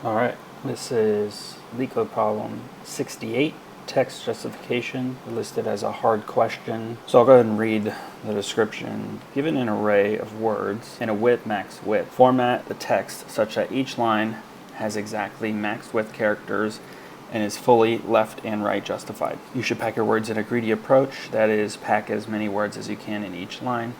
Alright, this is Leetcode problem 68, text justification, listed as a hard question. So I'll go ahead and read the description. Given an array of words in a max width, format the text such that each line has exactly max width characters and is fully left and right justified. You should pack your words in a greedy approach, that is, pack as many words as you can in each line.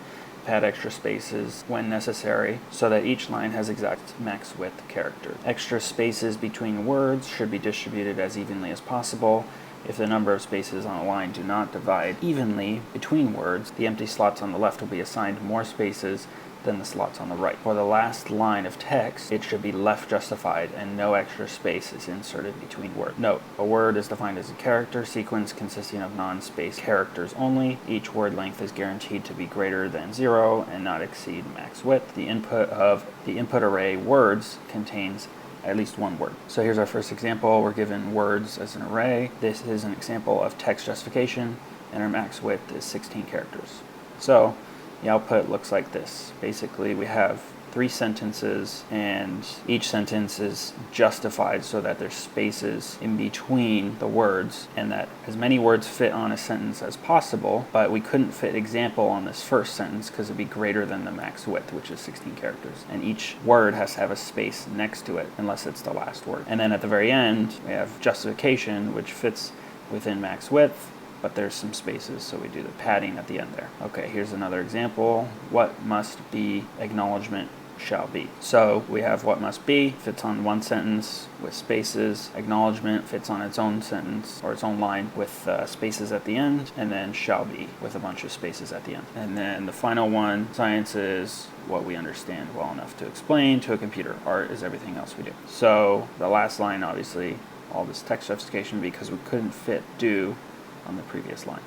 Add extra spaces when necessary so that each line has exact max width characters. Extra spaces between words should be distributed as evenly as possible. If the number of spaces on a line do not divide evenly between words, the empty slots on the left will be assigned more spaces than the slots on the right. For the last line of text, it should be left justified and no extra space is inserted between words. Note, a word is defined as a character sequence consisting of non-space characters only. Each word length is guaranteed to be greater than 0 and not exceed max width. The input of the input array words contains at least one word. So here's our first example. We're given words as an array. This is an example of text justification, and our max width is 16 characters. So the output looks like this. Basically, we have 3 sentences, and each sentence is justified so that there's spaces in between the words, and that as many words fit on a sentence as possible, but we couldn't fit example on this first sentence because it'd be greater than the max width, which is 16 characters. And each word has to have a space next to it, unless it's the last word. And then at the very end, we have justification, which fits within max width, but there's some spaces, so we do the padding at the end there. Okay, here's another example. What must be acknowledgement shall be. So we have what must be, fits on one sentence with spaces. Acknowledgement fits on its own sentence, or its own line with spaces at the end, and then shall be with a bunch of spaces at the end. And then the final one, science is what we understand well enough to explain to a computer. Art is everything else we do. So the last line, obviously, all this text justification because we couldn't fit do on the previous line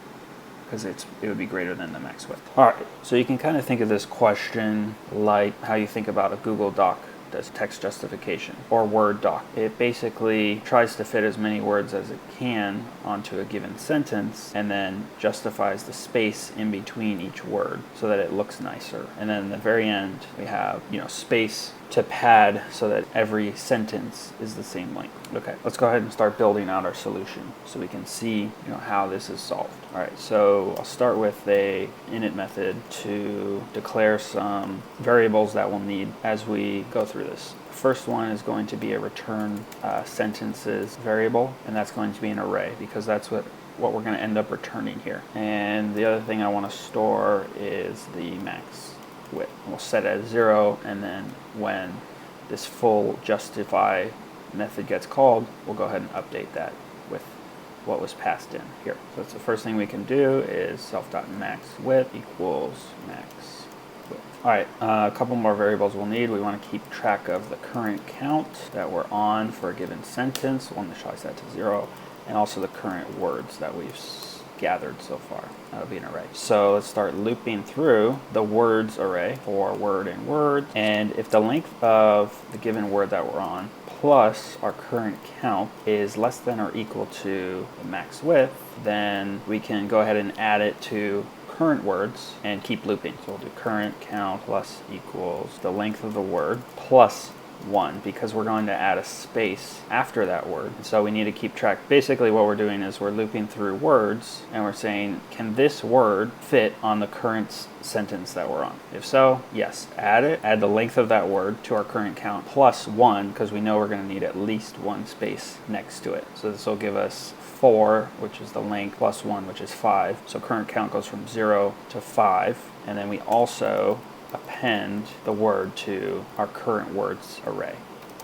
because it would be greater than the max width. Alright, so you can kind of think of this question like how you think about a Google Doc does text justification, or Word doc. It basically tries to fit as many words as it can onto a given sentence and then justifies the space in between each word so that it looks nicer. And then at the very end we have, space to pad so that every sentence is the same length. Okay, let's go ahead and start building out our solution so we can see how this is solved. Alright, so I'll start with a init method to declare some variables that we'll need as we go through this. The first one is going to be a return sentences variable, and that's going to be an array because that's what we're going to end up returning here. And the other thing I want to store is the max width. We'll set it as 0, and then when this full justify method gets called, we'll go ahead and update that with what was passed in here. So that's the first thing we can do is self.maxWidth equals max width. Alright, a couple more variables we'll need. We want to keep track of the current count that we're on for a given sentence. We'll initialize that to 0, and also the current words that we've gathered so far. That'll be an array. So let's start looping through the words array for word and word, and if the length of the given word that we're on plus our current count is less than or equal to the max width, then we can go ahead and add it to current words and keep looping. So we'll do current count plus equals the length of the word plus 1, because we're going to add a space after that word. And so we need to keep track. Basically what we're doing is we're looping through words and we're saying, can this word fit on the current sentence that we're on? If so, yes, add it. Add the length of that word to our current count plus 1, because we know we're going to need at least one space next to it. So this will give us 4, which is the length, plus 1, which is 5. So current count goes from 0 to 5. And then we also append the word to our current words array.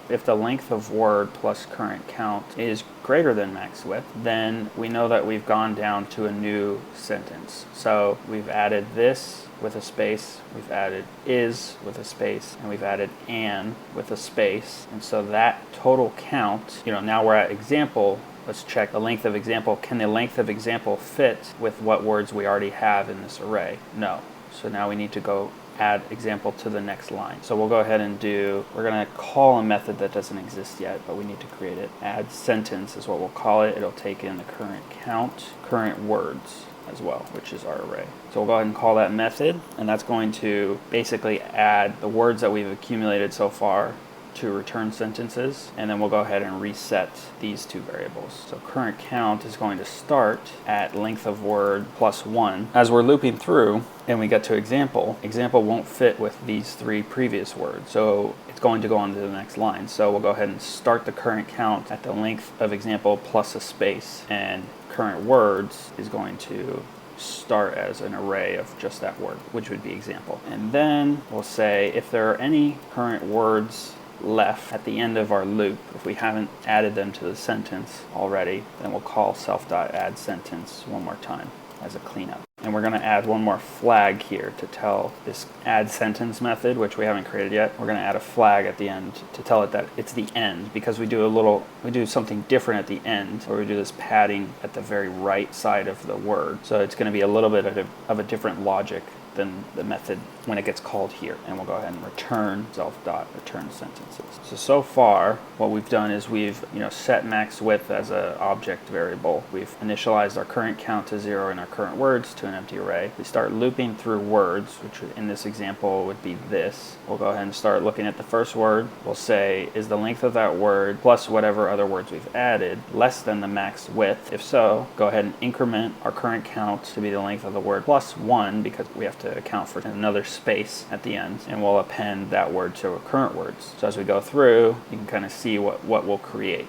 If the length of word plus current count is greater than max width, then we know that we've gone down to a new sentence. So we've added this with a space, we've added is with a space, and we've added and with a space. And so that total count, now we're at example. Let's check the length of example. Can the length of example fit with what words we already have in this array? No. So now we need to go add example to the next line. So we'll go ahead and we're going to call a method that doesn't exist yet, but we need to create it. Add sentence is what we'll call it. It'll take in the current count, current words as well, which is our array. So we'll go ahead and call that method, and that's going to basically add the words that we've accumulated so far to return sentences, and then we'll go ahead and reset these two variables. So current count is going to start at length of word plus 1. As we're looping through and we get to example won't fit with these three previous words, so it's going to go on to the next line. So we'll go ahead and start the current count at the length of example plus a space, and current words is going to start as an array of just that word, which would be example. And then we'll say if there are any current words left at the end of our loop, if we haven't added them to the sentence already, then we'll call self.addSentence one more time as a cleanup. And we're going to add one more flag here to tell this add sentence method, which we haven't created yet. We're going to add a flag at the end to tell it that it's the end, because we do something different at the end, where we do this padding at the very right side of the word. So it's going to be a little bit of a different logic than the method when it gets called here. And we'll go ahead and return self.return sentences. So far what we've done is we've set max width as an object variable. We've initialized our current count to 0 and our current words to an empty array. We start looping through words, which in this example would be this. We'll go ahead and start looking at the first word. We'll say, is the length of that word plus whatever other words we've added less than the max width? If so, go ahead and increment our current count to be the length of the word plus 1, because we have to account for another space at the end, and we'll append that word to our current words. So as we go through, you can kind of see what we'll create.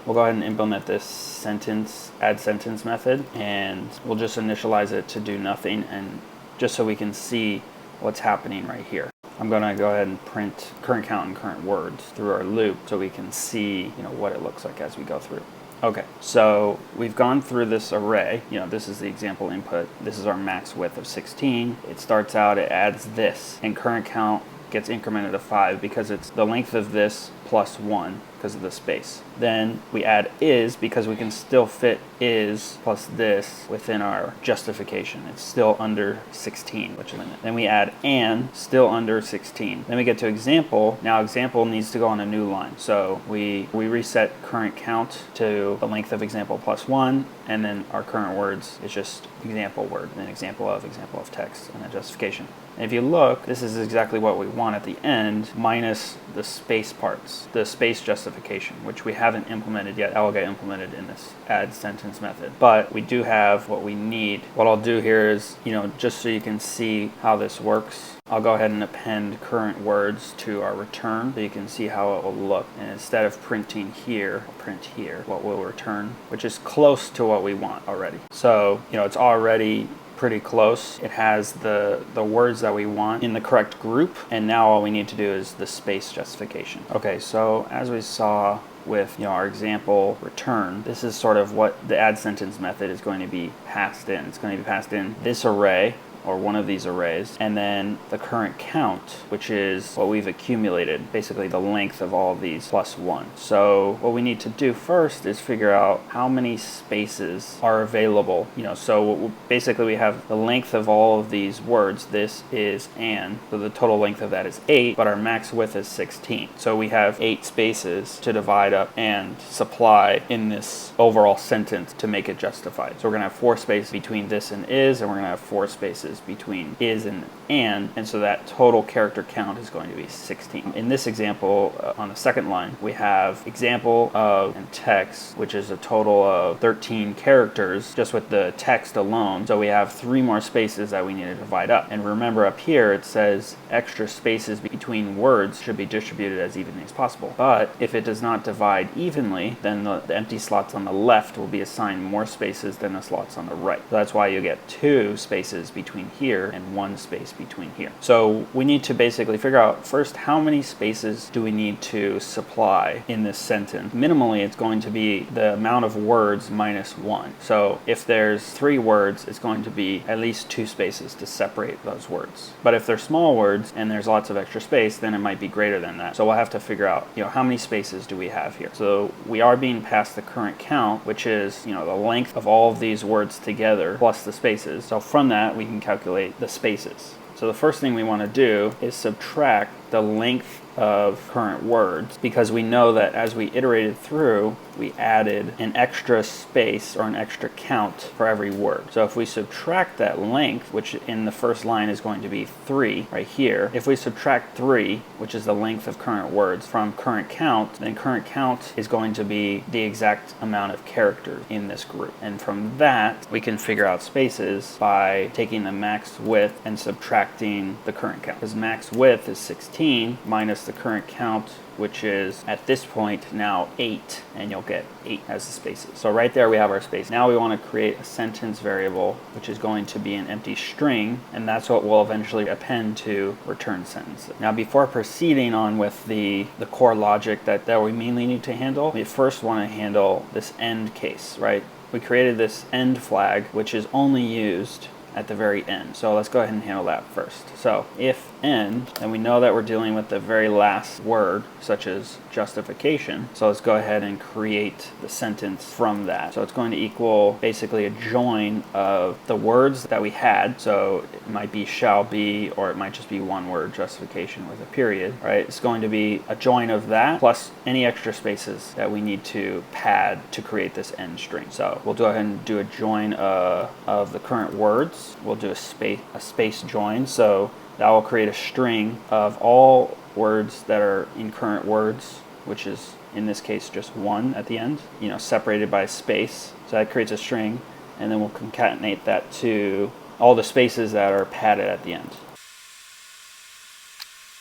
We'll go ahead and implement this add sentence method, and we'll just initialize it to do nothing, and just so we can see what's happening right here. I'm going to go ahead and print current count and current words through our loop so we can see what it looks like as we go through. Okay, so we've gone through this array. This is the example input. This is our max width of 16. It starts out, it adds this, and current count gets incremented to 5 because it's the length of this plus 1 because of the space. Then we add is, because we can still fit is plus this within our justification. It's still under 16, which is limit. Then we add and, still under 16. Then we get to example. Now example needs to go on a new line. So we reset current count to the length of example plus 1, and then our current words is just example word, and then example of text, and then justification. And if you look, this is exactly what we want at the end, minus the space parts, the space justification, which we haven't implemented yet. That will get implemented in this add sentence method. But we do have what we need. What I'll do here is, just so you can see how this works, I'll go ahead and append current words to our return so you can see how it will look. And instead of printing here, I'll print here what we'll return, which is close to what we want already. So, it's already pretty close. It has the words that we want in the correct group, and now all we need to do is the space justification. Okay, so as we saw with our example return, this is sort of what the add sentence method is going to be passed in. It's going to be passed in this array, or one of these arrays, and then the current count, which is what we've accumulated, basically the length of all of these plus 1. So what we need to do first is figure out how many spaces are available. So basically we have the length of all of these words, this is and, so the total length of that is 8, but our max width is 16. So we have 8 spaces to divide up and supply in this overall sentence to make it justified. So we're gonna have 4 spaces between this and is, and we're gonna have 4 spaces between is and so that total character count is going to be 16. In this example, on the second line, we have example of and text, which is a total of 13 characters just with the text alone. So we have 3 more spaces that we need to divide up. And remember, up here it says extra spaces between words should be distributed as evenly as possible. But if it does not divide evenly, then the empty slots on the left will be assigned more spaces than the slots on the right. So that's why you get 2 spaces between here and 1 space between here. So we need to basically figure out first, how many spaces do we need to supply in this sentence? Minimally, it's going to be the amount of words minus 1. So if there's 3 words, it's going to be at least 2 spaces to separate those words. But if they're small words and there's lots of extra space, then it might be greater than that. So we'll have to figure out, how many spaces do we have here? So we are being passed the current count, which is, the length of all of these words together plus the spaces. So from that, we can calculate the spaces. So the first thing we want to do is subtract the length of current words, because we know that as we iterated through, we added an extra space or an extra count for every word. So if we subtract that length, which in the first line is going to be 3 right here, if we subtract 3, which is the length of current words, from current count, then current count is going to be the exact amount of characters in this group. And from that, we can figure out spaces by taking the max width and subtracting the current count. Because max width is 16 minus the current count, which is at this point now 8, and you'll get 8 as the spaces. So right there we have our space. Now we want to create a sentence variable, which is going to be an empty string, and that's what we'll eventually append to return sentences. Now before proceeding on with the core logic that we mainly need to handle, we first want to handle this end case, right? We created this end flag, which is only used at the very end. So let's go ahead and handle that first. So if end, and we know that we're dealing with the very last word, such as justification. So let's go ahead and create the sentence from that. So it's going to equal basically a join of the words that we had. So it might be shall be, or it might just be one word, justification with a period, right? It's going to be a join of that plus any extra spaces that we need to pad to create this end string. So we'll go ahead and do a join of the current words. We'll do a space join. So that will create a string of all words that are in current words, which is in this case just 1 at the end, separated by a space. So that creates a string, and then we'll concatenate that to all the spaces that are padded at the end.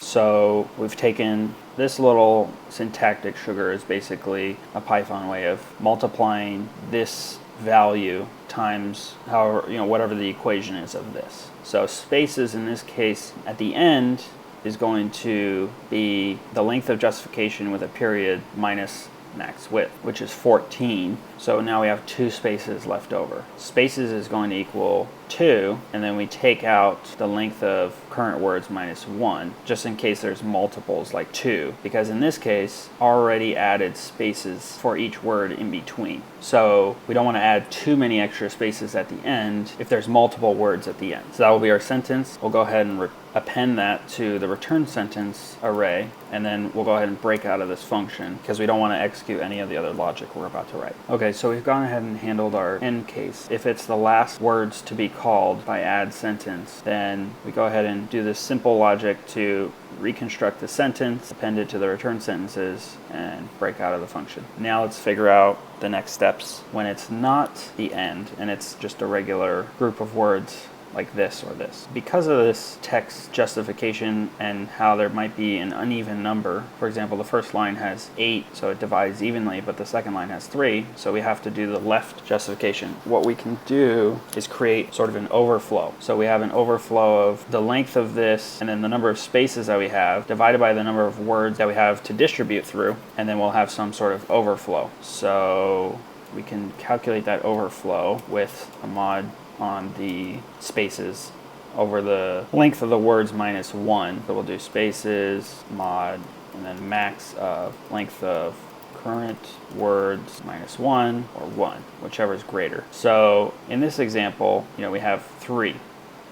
So we've taken this little syntactic sugar is basically a Python way of multiplying this value times however, whatever the equation is of this. So spaces in this case at the end is going to be the length of justification with a period minus max width, which is 14. So now we have 2 spaces left over. Spaces is going to equal 2, and then we take out the length of current words minus 1, just in case there's multiples like 2, because in this case, already added spaces for each word in between. So we don't want to add too many extra spaces at the end if there's multiple words at the end. So that will be our sentence. We'll go ahead and append that to the return sentence array, and then we'll go ahead and break out of this function because we don't want to execute any of the other logic we're about to write. Okay, so we've gone ahead and handled our end case. If it's the last words to be called by add sentence, then we go ahead and do this simple logic to reconstruct the sentence, append it to the return sentences, and break out of the function. Now let's figure out the next steps when it's not the end and it's just a regular group of words like this or this. Because of this text justification and how there might be an uneven number, for example, the first line has 8, so it divides evenly, but the second line has 3, so we have to do the left justification. What we can do is create sort of an overflow. So we have an overflow of the length of this and then the number of spaces that we have divided by the number of words that we have to distribute through, and then we'll have some sort of overflow. So we can calculate that overflow with a mod on the spaces over the length of the words minus 1. So we'll do spaces, mod, and then max of length of current words minus 1 or 1, whichever is greater. So in this example, we have 3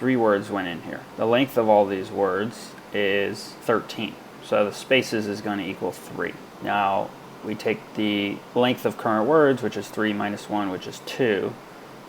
words went in here. The length of all these words is 13. So the spaces is going to equal 3. Now we take the length of current words, which is 3 minus 1, which is 2.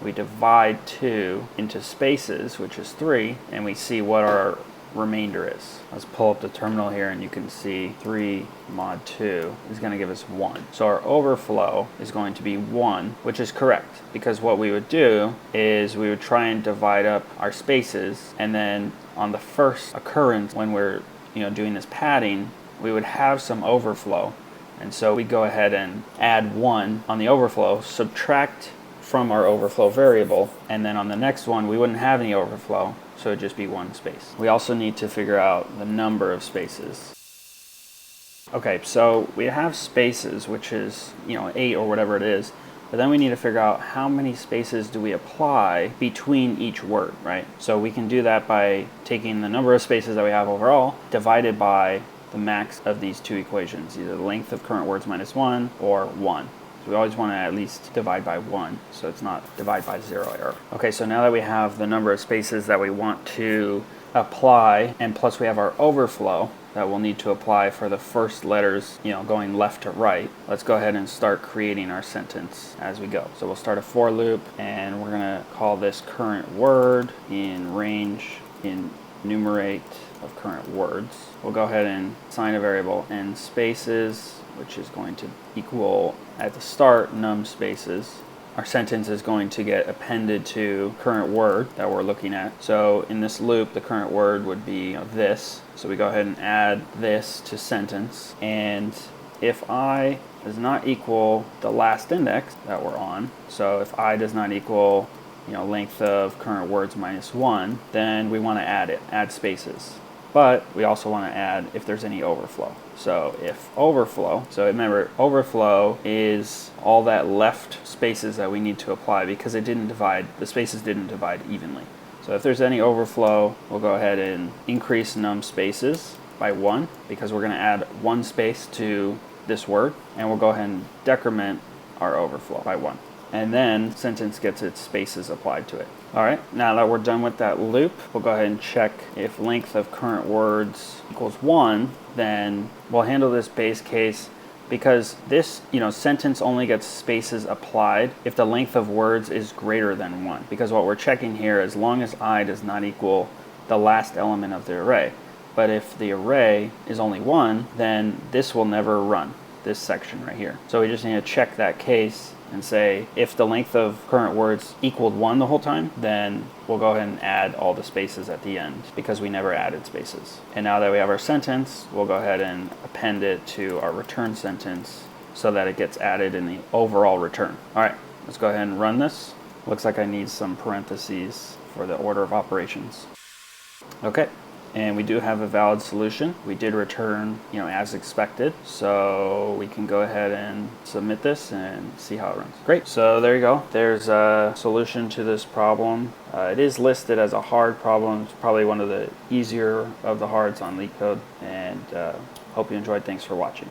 We divide 2 into spaces, which is 3, and we see what our remainder is. Let's pull up the terminal here and you can see 3 mod 2 is going to give us 1. So our overflow is going to be 1, which is correct, because what we would do is we would try and divide up our spaces, and then on the first occurrence when we're doing this padding, we would have some overflow, and so we go ahead and add 1 on the overflow, subtract from our overflow variable, and then on the next one we wouldn't have any overflow, so it'd just be 1 space. We also need to figure out the number of spaces. Okay, so we have spaces, which is 8 or whatever it is, but then we need to figure out how many spaces do we apply between each word, right? So we can do that by taking the number of spaces that we have overall divided by the max of these 2 equations, either the length of current words minus 1 or 1. So we always want to at least divide by 1, so it's not divide by 0 error. Okay, so now that we have the number of spaces that we want to apply, and plus we have our overflow, that we'll need to apply for the first letters, going left to right, let's go ahead and start creating our sentence as we go. So we'll start a for loop, and we're going to call this current word in range in enumerate of current words. We'll go ahead and assign a variable n spaces, which is going to equal at the start num spaces. Our sentence is going to get appended to current word that we're looking at. So in this loop, the current word would be this. So we go ahead and add this to sentence. And if I does not equal the last index that we're on, so if I does not equal length of current words minus 1, then we want to add spaces. But we also want to add if there's any overflow. So if overflow, so remember, overflow is all that left spaces that we need to apply because the spaces didn't divide evenly. So if there's any overflow, we'll go ahead and increase num spaces by 1 because we're going to add 1 space to this word, and we'll go ahead and decrement our overflow by 1. And then sentence gets its spaces applied to it. All right, now that we're done with that loop, we'll go ahead and check if length of current words equals 1, then we'll handle this base case because this, sentence only gets spaces applied if the length of words is greater than 1. Because what we're checking here, as long as I does not equal the last element of the array. But if the array is only 1, then this will never run, this section right here. So we just need to check that case and say if the length of current words equaled 1 the whole time, then we'll go ahead and add all the spaces at the end because we never added spaces. And now that we have our sentence, we'll go ahead and append it to our return sentence so that it gets added in the overall return. All right, let's go ahead and run this. Looks like I need some parentheses for the order of operations. Okay. And we do have a valid solution. We did return, as expected. So we can go ahead and submit this and see how it runs. Great. So there you go. There's a solution to this problem. It is listed as a hard problem. It's probably one of the easier of the hards on Leetcode. And hope you enjoyed. Thanks for watching.